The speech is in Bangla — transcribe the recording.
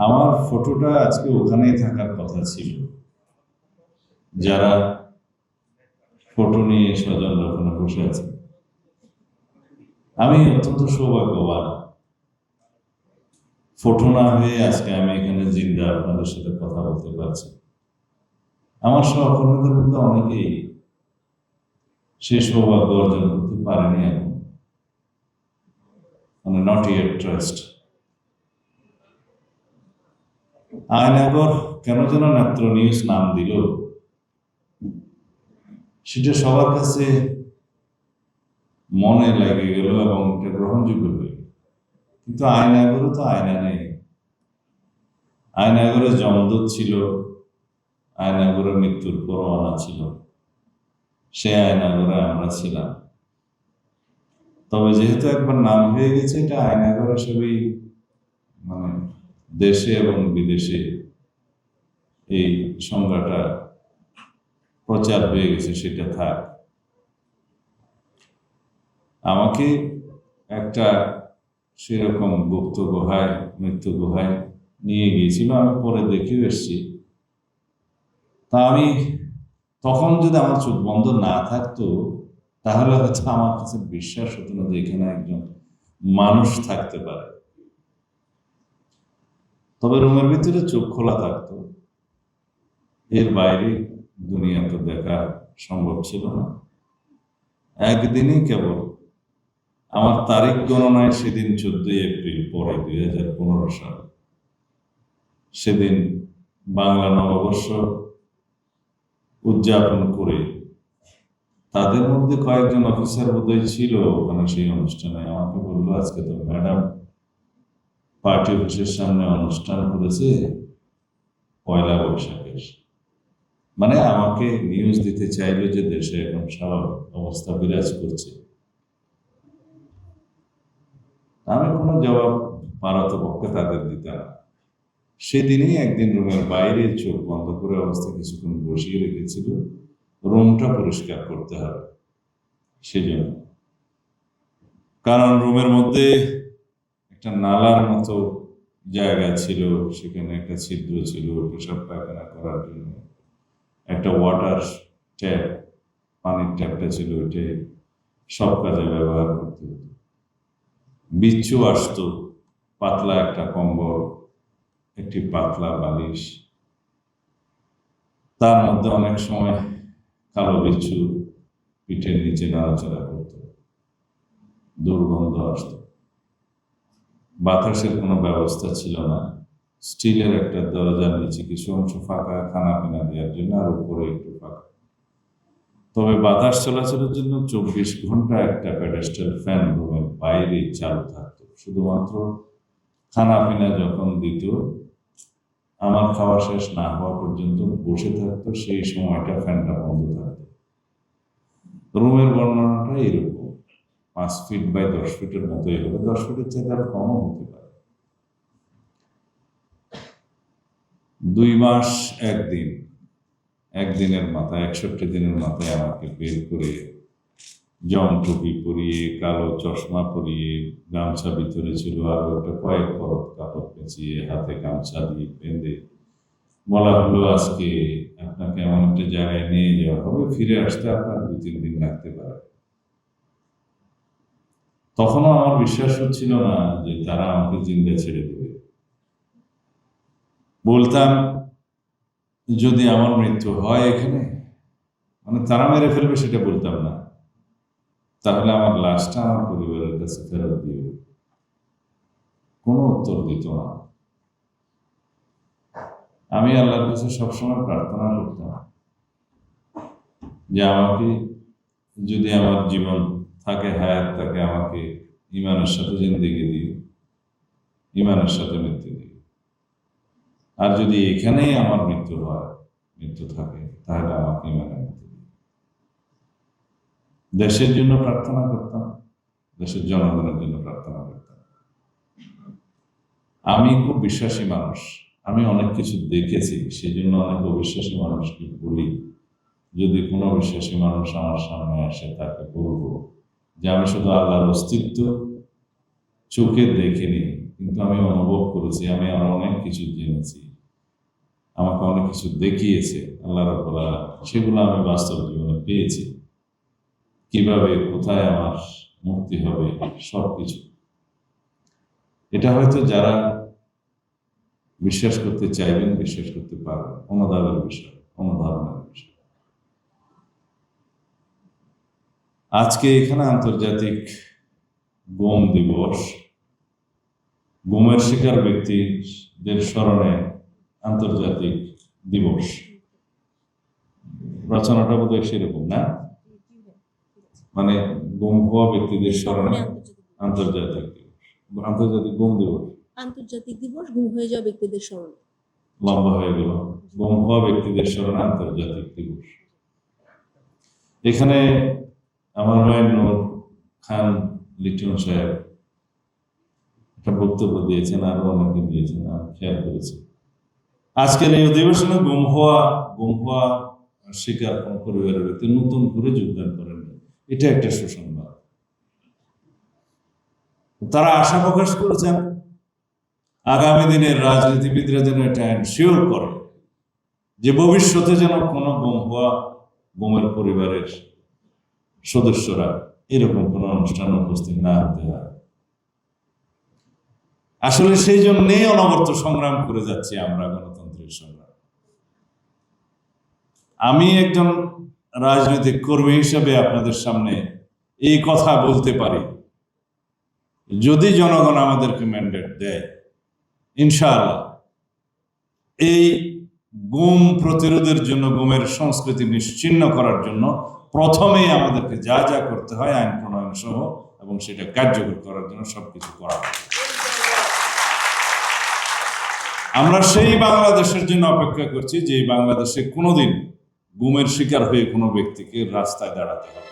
আমার ফটোটা আজকে ওখানেই থাকার কথা ছিল। যারা ফটো নিয়ে স্বজনরা ওখানে বসে আছে, আমি অত্যন্ত সৌভাগ্যবান। ফটো না হয়ে আজকে আমি এখানে জিন্দা আপনাদের সাথে কথা বলতে পারছি। আমার সহকর্মীদের মধ্যে অনেকেই সেই সৌভাগ্য অর্জন করতে পারেনি এখন, মানে নট ইয়েট ট্রাস্ট। আয়নাগর কেন যেন নেত্র নিউজ নাম দিল, সেটা সবার কাছে মনে লেগে গেল এবং এটা গ্রহণযোগ্য হয়ে গেল। কিন্তু আয়নাগরও তো আয়না নেই। আয়নাগরে যমদূত ছিল, আয়নাগরে মৃত্যুর পরোয়ানা ছিল, সে আয়নাগরে আমরা ছিলাম। তবে যেহেতু একবার নাম হয়ে গেছে, এটা আয়নাগর হিসেবেই মানে দেশে এবং বিদেশে এই সংজ্ঞাটা প্রচার হয়ে গেছে, সেটা থাক। আমাকে একটা সেরকম গুপ্ত গুহায়, মৃত্যু গুহায় নিয়ে গিয়েছিল, আমি পরে দেখেও এসছি। তা আমি তখন যদি আমার চোখ বন্ধ না থাকতো, তাহলে হয়তো আমার কাছে বিশ্বাস হতো না যে এখানে একজন মানুষ থাকতে পারে। তবে রুমের ভিতরে চোখ খোলা থাকতো, এর বাইরে দুনিয়া তো দেখা সম্ভব ছিল না। একদিনই কেবল আমার তারিখ গণনায় সেদিন 14 এপ্রিল, পরে 2015 সাল, সেদিন বাংলা নববর্ষ উদযাপন করে তাদের মধ্যে কয়েকজন অফিসার বোধহয় ছিল ওখানে সেই অনুষ্ঠানে। আমাকে বললো, আজকে তো ম্যাডাম পার্টি অফিসের সামনে অনুষ্ঠান করেছে পয়লা বৈশাখের, মানে আমাকে নিউজ দিতে চাইলো যে দেশে এখন স্বাভাবিক অবস্থা বিরাজ করছে। আমি কোনো জবাব পারতপক্ষে তাদের দিতাম না। সেদিনই একদিন রুমের বাইরে চোখ বন্ধ করে অবস্থা কিছুক্ষণ বসিয়ে রেখেছিল, রুমটা পরিষ্কার করতে হবে সেজন্য। কারণ রুমের মধ্যে একটা নালার মতো জায়গা ছিল, সেখানে একটা ছিদ্র ছিল পেশাব পায়খানা করার জন্য। একটা ওয়াটার ট্যাপ, পানির ট্যাপটা ছিল, ওইটাই সব কাজে ব্যবহার করতে হতো। বিচ্ছু আসতো, পাতলা একটা কম্বল, একটি পাতলা বালিশ, তার মধ্যে অনেক সময় কালো বিচ্ছু পিঠের নিচে নাড়াচাড়া করত, দুর্গন্ধ আসত। বাতাসের কোনো ব্যবস্থা ছিল না। স্টিলের একটা দরজার নিচে কিছু অংশ ফাঁকা খানা পিনা দেওয়ার জন্য, আর উপরে একটু ফাঁকা। তবে বাতাস চলাচলের জন্য 24 ঘন্টা একটা প্যাডেস্টাল ফ্যান রুমের বাইরে চালু থাকতো। শুধুমাত্র খানা পিনা যখন দিত, আমার খাওয়া শেষ না হওয়া পর্যন্ত বসে থাকতো, সেই সময়টা ফ্যানটা বন্ধ থাকতো। রুমের বর্ণনাটা এরকম, 5 ফিট বাই 10 ফিটের মতোই হবে, 10 ফিটের চেয়ে আরো কমও হতে পারে। 2 মাস একদিনের মাথায়, 61 দিনের মাথায় আমাকে বের করে জম টুপি পরিয়ে, কালো চশমা পরিয়ে, গামছা ভিতরে ছিল আরো একটা কয়েক পরত কাপড় পেঁচিয়ে, হাতে গামছা দিয়ে বেঁধে বলা হলো, আজকে আপনাকে এমন একটা জায়গায় নিয়ে যাওয়া হবে, ফিরে আসতে আপনার 2-3 দিন লাগতে পারে। তখনও আমার বিশ্বাস হচ্ছিল না যে তারা আমাকে জিন্দা ছেড়ে দেবে। বলতাম, যদি আমার মৃত্যু হয় এখানে, মানে তারা মেরে ফেলবে সেটা বলতাম না, তাহলে আমার লাশটা আমার পরিবারের কাছে ফেরত দিবে। কোনো উত্তর দিত না। আমি আল্লাহর কাছে সবসময় প্রার্থনা করতাম যে আমাকে, যদি আমার জীবন থাকে, হায়াত থাকে, আমাকে ইমানের সাথে জিন্দেগি দিও, ইমানের সাথে মৃত্যু দিও। আর যদি এখানেই আমার মৃত্যু থাকে, তাহলে আমাকে ইমানের মৃত্যু দিও। দেশের জন্য প্রার্থনা করতাম, দেশের জনগণের জন্য প্রার্থনা করতাম। আমি খুব বিশ্বাসী মানুষ, আমি অনেক কিছু দেখেছি, সেই জন্য অনেক অবিশ্বাসী মানুষকে বলি, যদি কোনো বিশ্বাসী মানুষ আমার সামনে আসে, তাকে বলবো যে আমি শুধু আল্লাহর অস্তিত্ব চোখে দেখিনি, কিন্তু আমি অনুভব করেছি, আমি আরো অনেক কিছু জেনেছি, আমাকে অনেক কিছু দেখিয়েছে আল্লাহ রাব্বুল আলামিন, সেগুলো আমি বাস্তব জীবনে পেয়েছি। কিভাবে কোথায় আমার মুক্তি হবে সবকিছু। এটা হয়তো যারা বিশ্বাস করতে চাইবেন বিশ্বাস করতে পারবেন, অনুধাবনের বিষয়, অনুধাবনের বিষয়। আজকে এখানে আন্তর্জাতিক গুম দিবস, গুমের শিকার ব্যক্তিদের স্মরণে আন্তর্জাতিক দিবস। রচনাটা বোধহয় সেরকম না, মানে গুম হওয়া ব্যক্তিদের স্মরণে আন্তর্জাতিক দিবস, আন্তর্জাতিক গুম দিবস। আন্তর্জাতিক দিবস গুম হয়ে যাওয়া ব্যক্তিদের স্মরণে। লম্বা হয়ে গেল। গুম হওয়া ব্যক্তিদের স্মরণে আন্তর্জাতিক দিবস। এখানে আমার ভাই নূর খান লিটন সাহেব একটা বক্তব্য দিয়েছেন, আরো অনেকে দিয়েছেন, আমি খেয়াল করেছি। আজকের এই অধিবেশনে গুম হওয়া শিকার কোন পরিবারের ব্যক্তি নতুন করে যোগদান করেন, এটা একটা সুসংবাদ। তারা আশা প্রকাশ করেছেন আগামী দিনের রাজনীতিবিদরা যেন এটা এনশিওর করে যে ভবিষ্যতে যেন কোনো গুমের পরিবারের সদস্যরা এরকম কোনো অনুষ্ঠানে উপস্থিত না হতে হয়। আসলে সেই জন্যই অনবরত সংগ্রাম করে যাচ্ছি আমরা, গণতন্ত্রের সংগ্রাম। আমি একজন রাজনৈতিক কর্মী হিসেবে আপনাদের সামনে এই কথা বলতে পারি, যদি জনগণ আমাদেরকে ম্যান্ডেট দেয়, ইনশাআল্লাহ এই গুম প্রতিরোধের জন্য, গুমের সংস্কৃতি নিশ্চিহ্ন করার জন্য প্রথমেই আমাদেরকে যা যা করতে হয় আইন প্রণয়ন সহ, এবং সেটা কার্যকর করার জন্য সবকিছু করা হয়। আমরা সেই বাংলাদেশের জন্য অপেক্ষা করছি যে বাংলাদেশে কোনোদিন গুমের শিকার হয়ে কোনো ব্যক্তিকে রাস্তায় দাঁড়াতে হবে।